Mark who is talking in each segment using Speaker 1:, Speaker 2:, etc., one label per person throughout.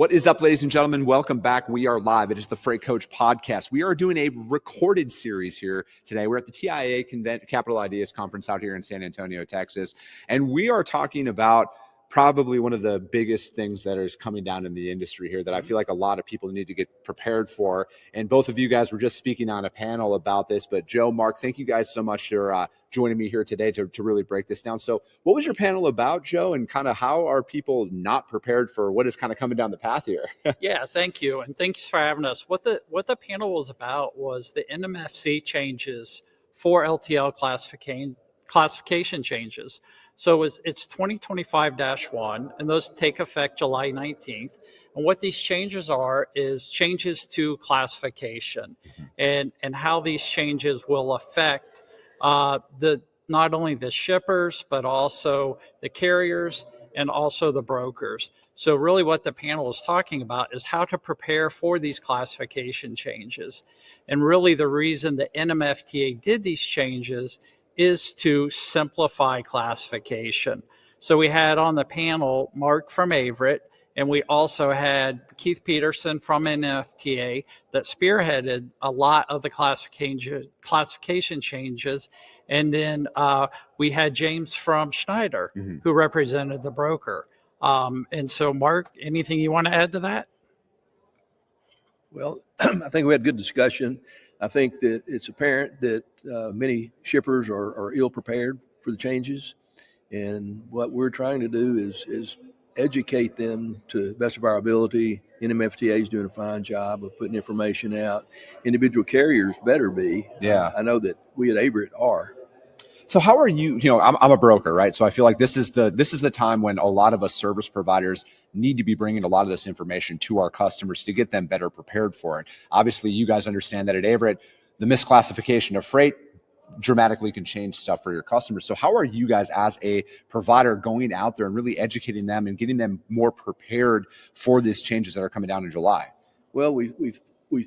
Speaker 1: What is up, ladies and gentlemen? Welcome back. We are live. It is the Freight Coach Podcast. We are doing a recorded series here today. We're at the TIA Capital Ideas Conference out here in San Antonio, Texas. And we are talking about probably one of the biggest things that is coming down in the industry here that I feel like a lot of people need to get prepared for. And both of you guys were just speaking on a panel about this. But Joe, Mark, thank you guys so much for joining me here today to really break this down. So what was your panel about, Joe? And kind of how are people not prepared for what is kind of coming down the path here?
Speaker 2: Yeah, thank you. And thanks for having us. What the panel was about was the NMFC changes for LTL classification changes. So it's 2025-1, and those take effect July 19th. And what these changes are is changes to classification and how these changes will affect not only the shippers, but also the carriers and also the brokers. So really what the panel is talking about is how to prepare for these classification changes. And really the reason the NMFTA did these changes is to simplify classification. So we had on the panel Mark from Averett, and we also had Keith Peterson from NMFTA that spearheaded a lot of the classification changes. And then we had James from Schneider, who represented the broker. And so, Mark, anything you want to add to that?
Speaker 3: Well, I think we had good discussion. I think that it's apparent that many shippers are ill prepared for the changes. And what we're trying to do is educate them to the best of our ability. NMFTA is doing a fine job of putting information out. Individual carriers better be.
Speaker 1: Yeah.
Speaker 3: I know that we at Averett are.
Speaker 1: So how are you, I'm a broker, right? So I feel like this is the time when a lot of us service providers need to be bringing a lot of this information to our customers to get them better prepared for it. Obviously, you guys understand that at Averett, the misclassification of freight dramatically can change stuff for your customers. So how are you guys as a provider going out there and really educating them and getting them more prepared for these changes that are coming down in July?
Speaker 3: Well, we've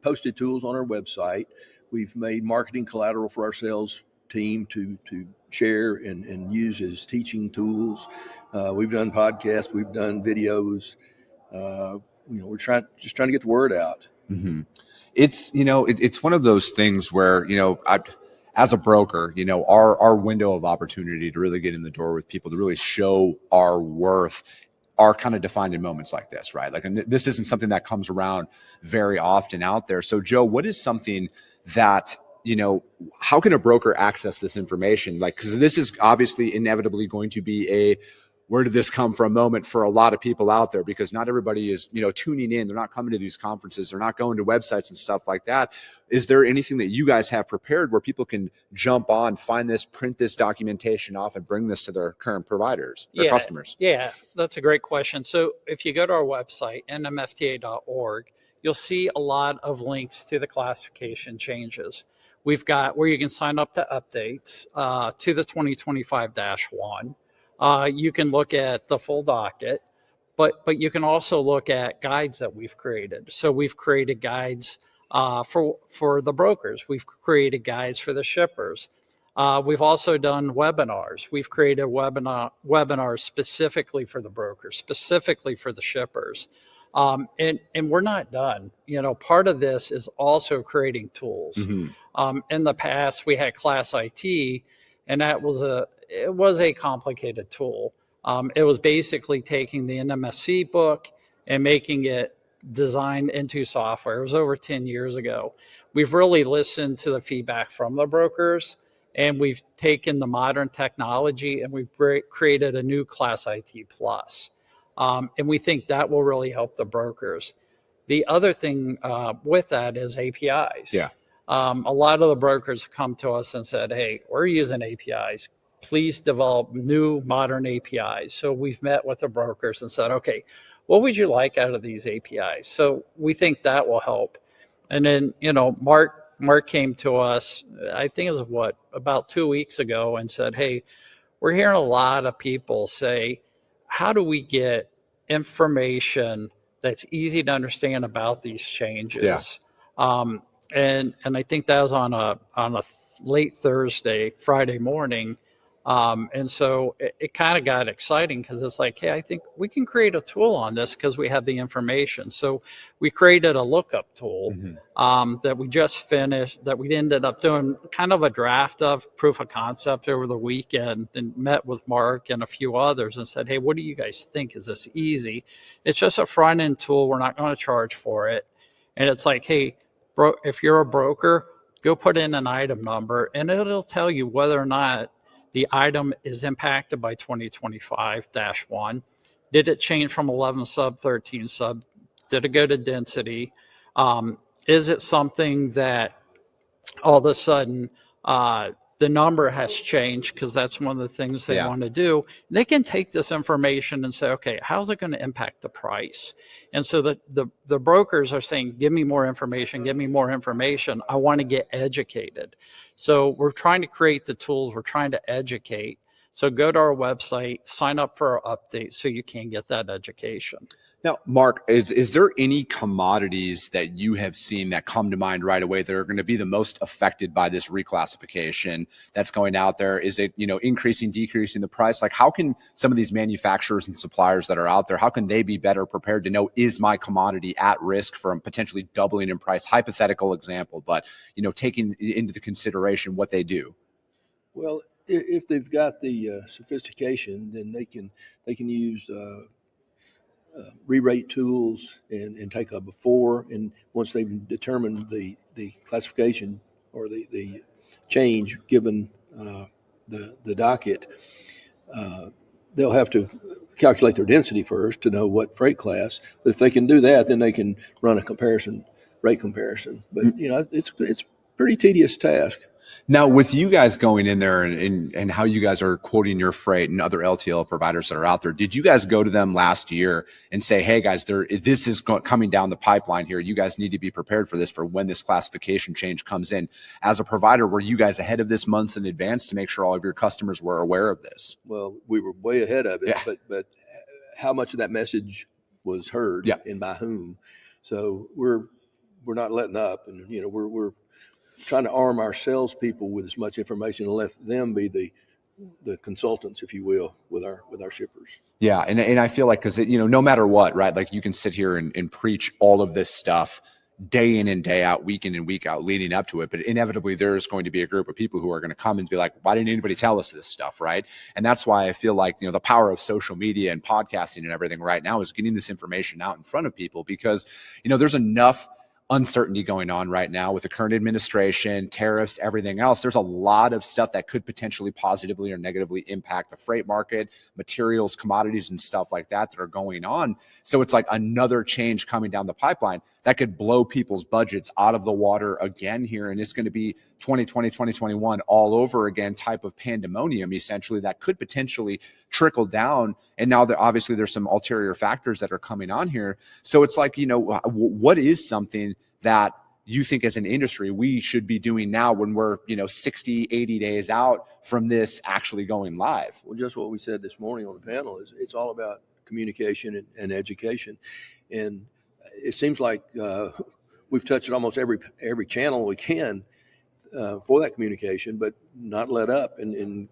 Speaker 3: posted tools on our website. We've made marketing collateral for our sales team to share and use as teaching tools. We've done podcasts, we've done videos. We're trying to get the word out.
Speaker 1: Mm-hmm. It's one of those things where as a broker, our window of opportunity to really get in the door with people, to really show our worth, are kind of defined in moments like this, right? Like, and this isn't something that comes around very often out there. So, Joe, what is something that how can a broker access this information? Like, because this is obviously inevitably going to be where did this come from moment for a lot of people out there, because not everybody is, tuning in. They're not coming to these conferences. They're not going to websites and stuff like that. Is there anything that you guys have prepared where people can jump on, find this, print this documentation off, and bring this to their current providers, their customers?
Speaker 2: Yeah, that's a great question. So if you go to our website, nmfta.org, you'll see a lot of links to the classification changes. We've got where you can sign up to updates to the 2025-1. You can look at the full docket, but you can also look at guides that we've created. So we've created guides for the brokers. We've created guides for the shippers. We've also done webinars. We've created webinars specifically for the brokers, specifically for the shippers. And we're not done. Part of this is also creating tools. In the past, we had Class IT, and it was a complicated tool. It was basically taking the NMFC book and making it designed into software. It was over 10 years ago. We've really listened to the feedback from the brokers, and we've taken the modern technology and we've created a new Class IT Plus. And we think that will really help the brokers. The other thing with that is APIs.
Speaker 1: Yeah.
Speaker 2: A lot of the brokers come to us and said, hey, we're using APIs. Please develop new modern APIs. So we've met with the brokers and said, okay, what would you like out of these APIs? So we think that will help. And then, Mark came to us, I think it was about 2 weeks ago, and said, hey, we're hearing a lot of people say, how do we get information that's easy to understand about these changes? Yeah. And I think that was on a late Friday morning. And so it kind of got exciting because it's like, hey, I think we can create a tool on this because we have the information. So we created a lookup tool that we just finished, that we ended up doing kind of a draft of proof of concept over the weekend, and met with Mark and a few others and said, hey, what do you guys think? Is this easy? It's just a front end tool. We're not going to charge for it. And it's like, hey, bro, if you're a broker, go put in an item number and it'll tell you whether or not the item is impacted by 2025-1. Did it change from 11 sub, 13 sub? Did it go to density? Is it something that all of a sudden the number has changed, because that's one of the things they want to do? They can take this information and say, okay, how's it going to impact the price? And so the brokers are saying, give me more information, give me more information. I want to get educated. So we're trying to create the tools, we're trying to educate. So go to our website, sign up for our updates so you can get that education.
Speaker 1: Now, Mark, is there any commodities that you have seen that come to mind right away that are going to be the most affected by this reclassification that's going out there? Is it, increasing, decreasing the price? Like, how can some of these manufacturers and suppliers that are out there, how can they be better prepared to know, is my commodity at risk from potentially doubling in price? Hypothetical example, but, taking into the consideration what they do.
Speaker 3: Well, if they've got the sophistication, then they can use re-rate tools and take a before, and once they've determined the classification or the change given the docket, they'll have to calculate their density first to know what freight class. But if they can do that, then they can run a rate comparison. But it's a pretty tedious task.
Speaker 1: Now, with you guys going in there and how you guys are quoting your freight and other LTL providers that are out there, did you guys go to them last year and say, hey, guys, this is coming down the pipeline here. You guys need to be prepared for this, for when this classification change comes in? As a provider, were you guys ahead of this months in advance to make sure all of your customers were aware of this?
Speaker 3: Well, we were way ahead of it, but how much of that message was heard and by whom? So we're not letting up, and we're trying to arm our salespeople with as much information and let them be the consultants, if you will, with our shippers.
Speaker 1: Yeah, and I feel like, because no matter what, right? Like, you can sit here and preach all of this stuff day in and day out, week in and week out, leading up to it, but inevitably there's going to be a group of people who are going to come and be like, why didn't anybody tell us this stuff, right? And that's why I feel like the power of social media and podcasting and everything right now is getting this information out in front of people, because there's enough uncertainty going on right now with the current administration, tariffs, everything else. There's a lot of stuff that could potentially positively or negatively impact the freight market, materials, commodities, and stuff like that are going on. So it's like another change coming down the pipeline that could blow people's budgets out of the water again here. And it's going to be 2020, 2021 all over again type of pandemonium, essentially, that could potentially trickle down. And now obviously there's some ulterior factors that are coming on here. So it's like, what is something that you think as an industry we should be doing now when we're 60, 80 days out from this actually going live?
Speaker 3: Well, just what we said this morning on the panel is it's all about communication and education. And it seems like we've touched almost every channel we can for that communication, but not let up and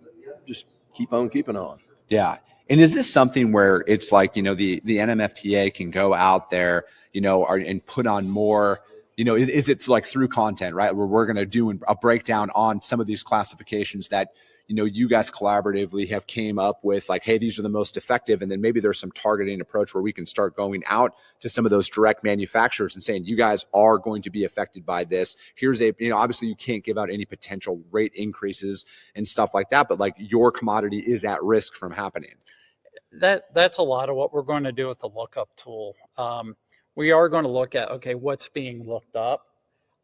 Speaker 3: just keep on keeping on.
Speaker 1: Yeah. And is this something where it's like, the NMFTA can go out there, and put on more, is it like through content, right? Where we're going to do a breakdown on some of these classifications that, you guys collaboratively have came up with, like, hey, these are the most effective. And then maybe there's some targeting approach where we can start going out to some of those direct manufacturers and saying, you guys are going to be affected by this. Here's obviously you can't give out any potential rate increases and stuff like that, but like, your commodity is at risk from happening.
Speaker 2: That's a lot of what we're going to do with the lookup tool. We are going to look at, okay, what's being looked up.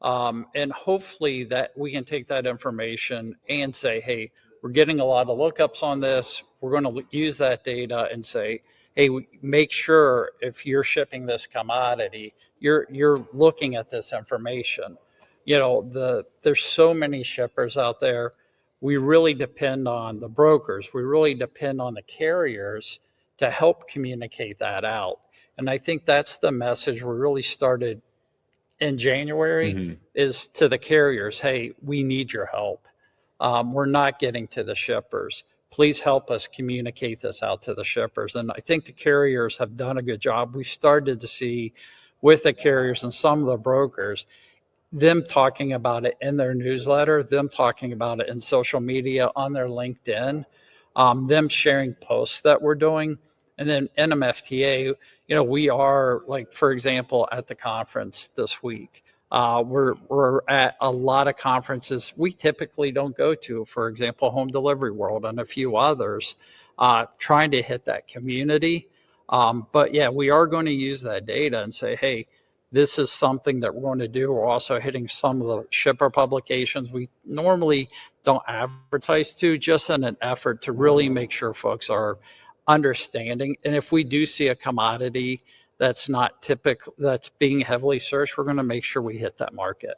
Speaker 2: And hopefully that we can take that information and say, hey, we're getting a lot of lookups on this. We're going to use that data and say, hey, make sure if you're shipping this commodity, you're looking at this information. There's so many shippers out there. We really depend on the brokers. We really depend on the carriers to help communicate that out. And I think that's the message we really started in January, is to the carriers, hey, we need your help. We're not getting to the shippers. please help us communicate this out to the shippers. And I think the carriers have done a good job. We've started to see with the carriers and some of the brokers, them talking about it in their newsletter, them talking about it in social media, on their LinkedIn, them sharing posts that we're doing. And then NMFTA, we are, like, for example, at the conference this week. We're at a lot of conferences we typically don't go to, for example, Home Delivery World and a few others, trying to hit that community. But yeah, we are going to use that data and say, hey, this is something that we're going to do. We're also hitting some of the shipper publications we normally don't advertise to, just in an effort to really make sure folks are understanding. And if we do see a commodity that's not typical, that's being heavily searched, we're going to make sure we hit that market.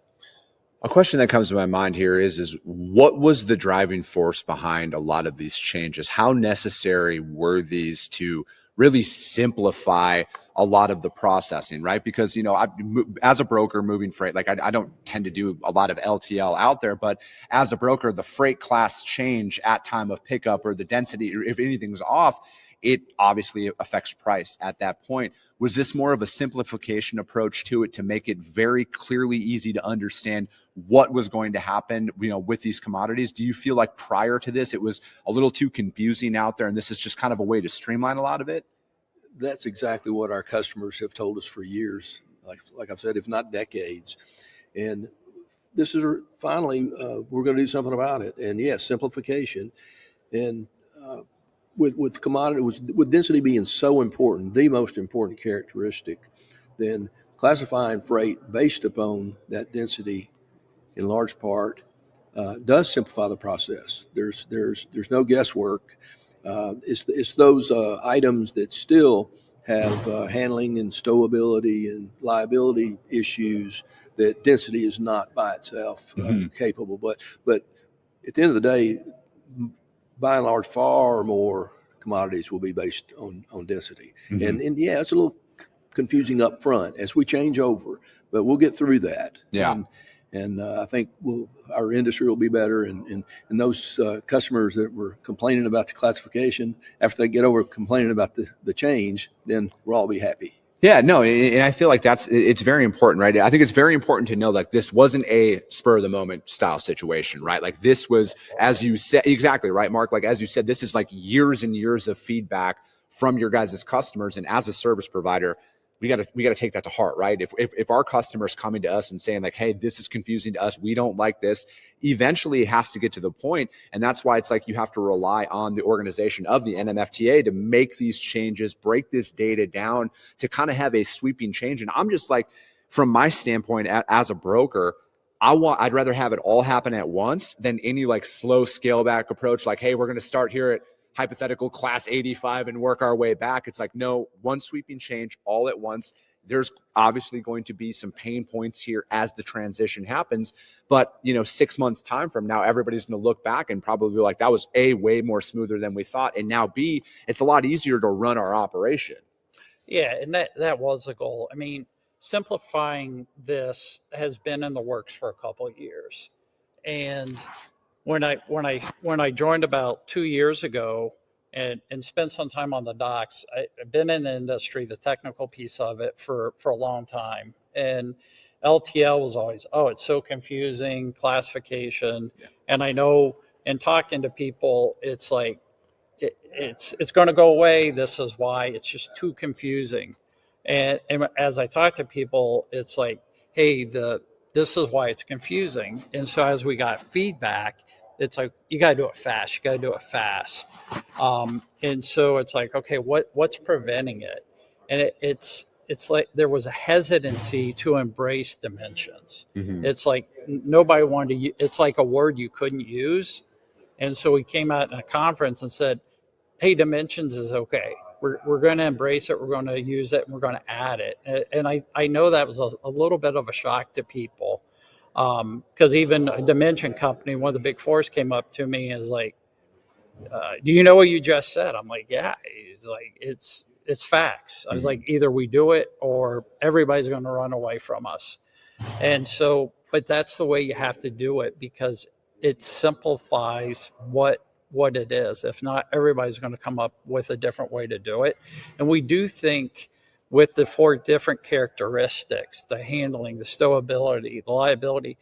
Speaker 1: A question that comes to my mind here is what was the driving force behind a lot of these changes? How necessary were these to really simplify a lot of the processing, right? Because, as a broker moving freight, like I don't tend to do a lot of LTL out there, but as a broker, the freight class change at time of pickup or the density, or if anything's off, it obviously affects price at that point. Was this more of a simplification approach to it to make it very clearly easy to understand what was going to happen, with these commodities? Do you feel like prior to this, it was a little too confusing out there and this is just kind of a way to streamline a lot of it?
Speaker 3: That's exactly what our customers have told us for years, like I've said, if not decades. And this is finally, we're going to do something about it. And yes, simplification. And with commodity, with density being so important, the most important characteristic, then classifying freight based upon that density, in large part, does simplify the process. There's no guesswork. It's those items that still have handling and stowability and liability issues that density is not by itself capable. But at the end of the day, by and large, far more commodities will be based on density. And yeah, it's a little confusing up front as we change over, but we'll get through that.
Speaker 1: Yeah.
Speaker 3: And I think our industry will be better. And those customers that were complaining about the classification, after they get over complaining about the change, then we'll all be happy.
Speaker 1: Yeah, no, and I feel like it's very important, right? I think it's very important to know, like, this wasn't a spur of the moment style situation, right? Like, this was, as you said, exactly right, Mark. Like, as you said, this is like years and years of feedback from your guys' customers, and as a service provider, we got to take that to heart, right? If our customers coming to us and saying, like, hey, this is confusing to us, we don't like this, eventually it has to get to the point. And that's why it's like you have to rely on the organization of the NMFTA to make these changes, break this data down to kind of have a sweeping change. And I'm just like, from my standpoint as a broker, I'd rather have it all happen at once than any like slow scale back approach. Like, hey, we're going to start here at hypothetical class 85 and work our way back. It's like, no, one sweeping change all at once. There's obviously going to be some pain points here as the transition happens, but 6 months time from now, everybody's going to look back and probably be like, that was A, way more smoother than we thought. And now B, it's a lot easier to run our operation.
Speaker 2: Yeah. And that was the goal. I mean, simplifying this has been in the works for a couple of years. And when I joined about 2 years ago and spent some time on the docks, I've been in the industry, the technical piece of it for a long time. And LTL was always, it's so confusing, classification. Yeah. And I know in talking to people, it's like, it's going to go away. This is why. It's just too confusing. And as I talk to people, it's like, hey, this is why it's confusing. And so as we got feedback, it's like, you got to do it fast. You got to do it fast. And so it's like, okay, what's preventing it? And it's like there was a hesitancy to embrace dimensions. It's like nobody wanted to, it's like a word you couldn't use. And so we came out in a conference and said, hey, dimensions is okay. We're going to embrace it. We're going to use it. And we're going to add it. And I know that was a little bit of a shock to people. Because even a dimension company, one of the big fours, came up to me and is like, do you know what you just said? I'm like, yeah. He's like, it's facts. I was like, either we do it or everybody's going to run away from us. And so, but that's the way you have to do it, because it simplifies what what it is. If not, everybody's going to come up with a different way to do it. And we do think with the 4 different characteristics, the handling, the stowability, the liability,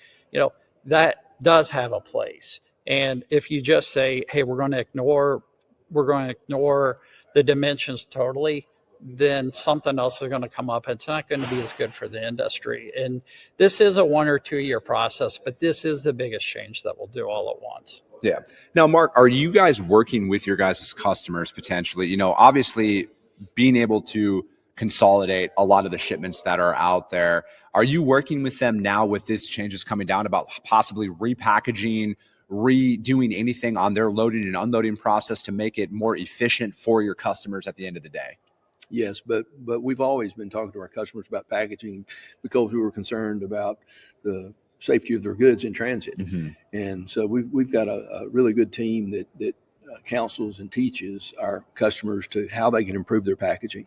Speaker 2: that does have a place. And if you just say, hey, we're going to ignore the dimensions totally, then something else is going to come up. It's not going to be as good for the industry. And this is a 1 or 2 year process, but this is the biggest change that we'll do all at once.
Speaker 1: Yeah. Now, Mark, are you guys working with your guys' customers potentially? Obviously being able to consolidate a lot of the shipments that are out there. Are you working with them now with these changes coming down about possibly repackaging, redoing anything on their loading and unloading process to make it more efficient for your customers at the end of the day?
Speaker 3: Yes, but we've always been talking to our customers about packaging because we were concerned about the safety of their goods in transit. Mm-hmm. And so we've got a really good team that counsels and teaches our customers to how they can improve their packaging.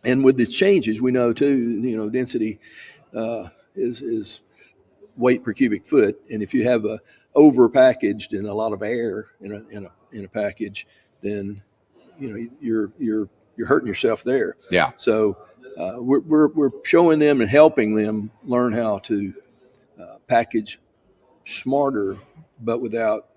Speaker 3: And with the changes, we know too, density is weight per cubic foot. And if you have a over packaged and a lot of air in a package, then you're hurting yourself there.
Speaker 1: Yeah.
Speaker 3: So we're showing them and helping them learn how to package smarter, but without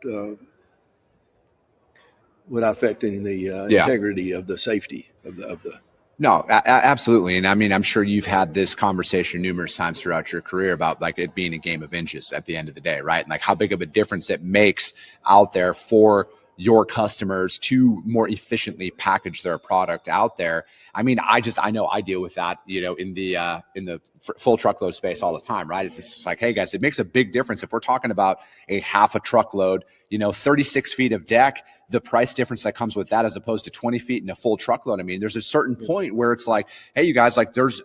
Speaker 3: affecting the integrity of the safety of the.
Speaker 1: No, absolutely. And I mean, I'm sure you've had this conversation numerous times throughout your career about like it being a game of inches at the end of the day, right? And like how big of a difference it makes out there for your customers to more efficiently package their product out there. I mean, I know I deal with that, in the full truckload space all the time, right? It's just like, hey guys, it makes a big difference. If we're talking about a half a truckload, 36 feet of deck, the price difference that comes with that as opposed to 20 feet in a full truckload. I mean, there's a certain point where it's like, hey, you guys, like there's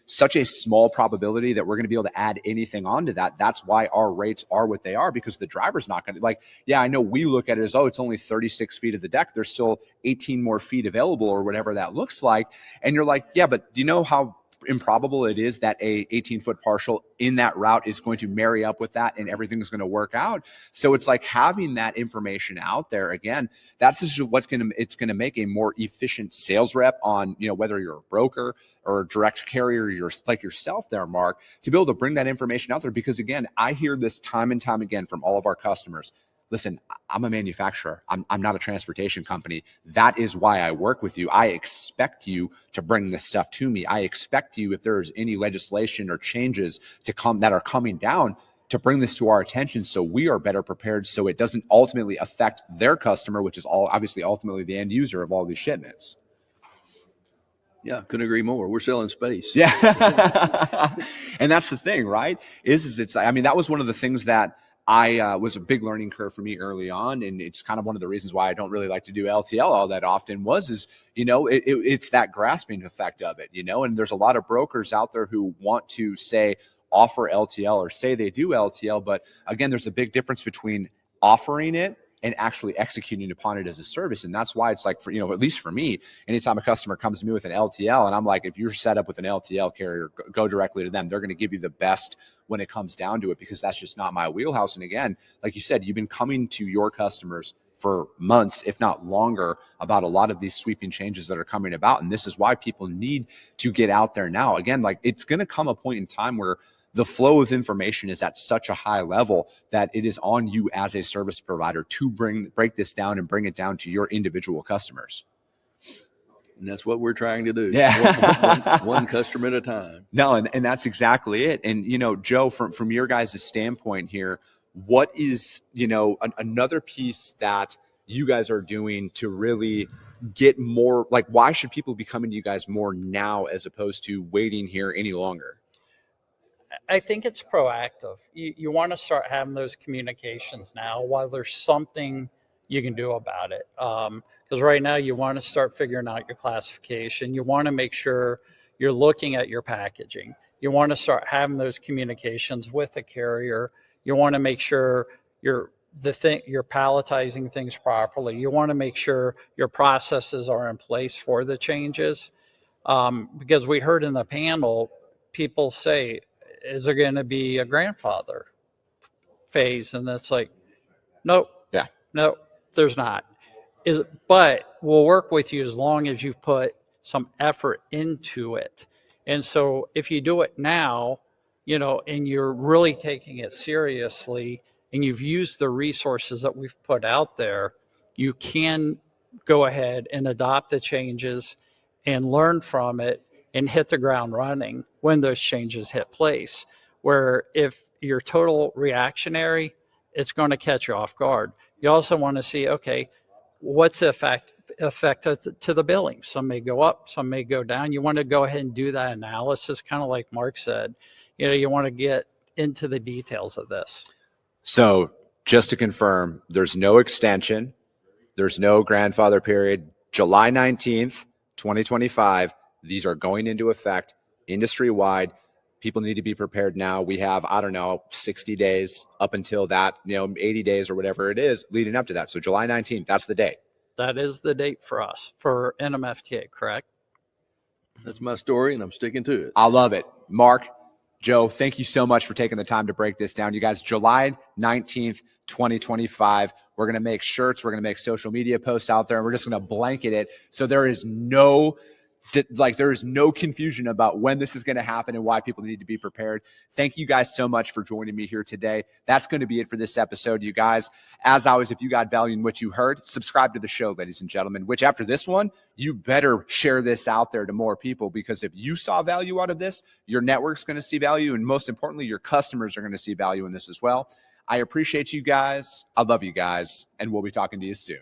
Speaker 1: such a small probability that we're going to be able to add anything onto that. That's why our rates are what they are, because the driver's not going to I know we look at it as, it's only 36 feet of the deck. There's still 18 more feet available or whatever that looks like. And you're like, yeah, but do you know how improbable it is that a 18-foot partial in that route is going to marry up with that and everything's going to work out? So it's like having that information out there, again, that's just it's going to make a more efficient sales rep on, whether you're a broker or a direct carrier, like yourself there, Mark, to be able to bring that information out there. Because again, I hear this time and time again from all of our customers. Listen, I'm a manufacturer. I'm not a transportation company. That is why I work with you. I expect you to bring this stuff to me. I expect you, if there's any legislation or changes that are coming down, to bring this to our attention so we are better prepared, so it doesn't ultimately affect their customer, which is obviously ultimately the end user of all these shipments.
Speaker 3: Yeah, couldn't agree more. We're selling space.
Speaker 1: Yeah. And that's the thing, right? That was one of the things that was a big learning curve for me early on. And it's kind of one of the reasons why I don't really like to do LTL all that often it's that grasping effect of it, and there's a lot of brokers out there who want to offer LTL or say they do LTL. But again, there's a big difference between offering it and actually executing upon it as a service. And that's why it's like, for, at least for me, anytime a customer comes to me with an LTL and I'm like, if you're set up with an LTL carrier, go directly to them. They're going to give you the best when it comes down to it, because that's just not my wheelhouse. And again, like you said, you've been coming to your customers for months, if not longer, about a lot of these sweeping changes that are coming about. And this is why people need to get out there now. Again, like it's going to come a point in time where the flow of information is at such a high level that it is on you as a service provider to break this down and bring it down to your individual customers.
Speaker 3: And that's what we're trying to do.
Speaker 1: Yeah.
Speaker 3: one customer at a time.
Speaker 1: No, and that's exactly it. And, Joe, from your guys' standpoint here, what is, another piece that you guys are doing to really get more, like, why should people be coming to you guys more now as opposed to waiting here any longer?
Speaker 2: I think it's proactive. You want to start having those communications now while there's something you can do about it. Because right now you want to start figuring out your classification. You want to make sure you're looking at your packaging. You want to start having those communications with the carrier. You want to make sure you're palletizing things properly. You want to make sure your processes are in place for the changes. Because we heard in the panel, people say, is there going to be a grandfather phase? And that's like, nope.
Speaker 1: Yeah.
Speaker 2: No, There's not. But we'll work with you as long as you've put some effort into it. And so if you do it now, and you're really taking it seriously and you've used the resources that we've put out there, you can go ahead and adopt the changes and learn from it and hit the ground running when those changes hit place. Where if you're total reactionary, it's going to catch you off guard. You also want to see, okay, what's the effect to the billing? Some may go up, some may go down. You want to go ahead and do that analysis, kind of like Mark said. You want to get into the details of this.
Speaker 1: So just to confirm, there's no extension. There's no grandfather period. July 19th, 2025, these are going into effect industry-wide. People need to be prepared now. We have, 60 days up until that, 80 days or whatever it is leading up to that. So July 19th, that's the date.
Speaker 2: That is the date for us, for NMFTA, correct?
Speaker 3: That's my story, and I'm sticking to it.
Speaker 1: I love it. Mark, Joe, thank you so much for taking the time to break this down. You guys, July 19th, 2025, we're going to make shirts. We're going to make social media posts out there, and we're just going to blanket it. So there is no confusion about when this is going to happen and why people need to be prepared. Thank you guys so much for joining me here today. That's going to be it for this episode, you guys. As always, if you got value in what you heard, subscribe to the show, ladies and gentlemen, which after this one, you better share this out there to more people, because if you saw value out of this, your network's going to see value. And most importantly, your customers are going to see value in this as well. I appreciate you guys. I love you guys. And we'll be talking to you soon.